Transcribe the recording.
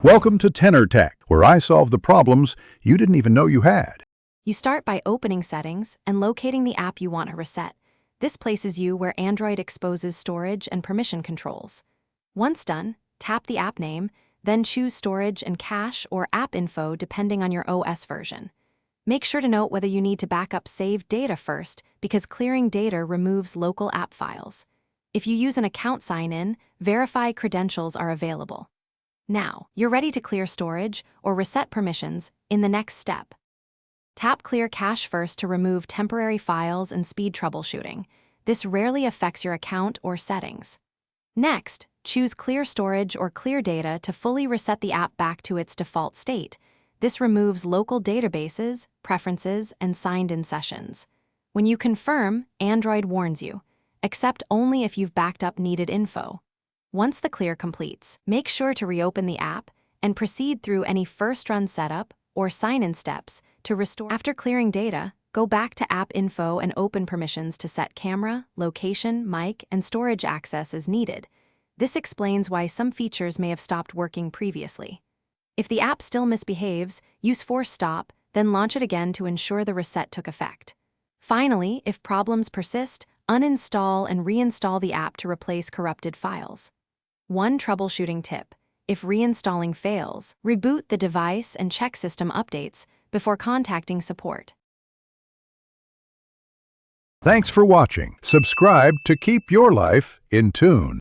Welcome to Tenor Tech, where I solve the problems you didn't even know you had. You start by opening Settings and locating the app you want to reset. This places you where Android exposes storage and permission controls. Once done, tap the app name, then choose Storage and Cache or App Info depending on your OS version. Make sure to note whether you need to backup saved data first, because clearing data removes local app files. If you use an account sign-in, verify credentials are available. Now, you're ready to clear storage or reset permissions in the next step. Tap Clear Cache first to remove temporary files and speed troubleshooting. This rarely affects your account or settings. Next, choose Clear Storage or Clear Data to fully reset the app back to its default state. This removes local databases, preferences, and signed-in sessions. When you confirm, Android warns you. Accept only if you've backed up needed info. Once the clear completes, make sure to reopen the app and proceed through any first-run setup or sign-in steps to restore. After clearing data, go back to App Info and open permissions to set camera, location, mic, and storage access as needed. This explains why some features may have stopped working previously. If the app still misbehaves, use Force Stop, then launch it again to ensure the reset took effect. Finally, if problems persist, uninstall and reinstall the app to replace corrupted files. One troubleshooting tip: if reinstalling fails, reboot the device and check system updates before contacting support. Thanks for watching. Subscribe to keep your life in tune.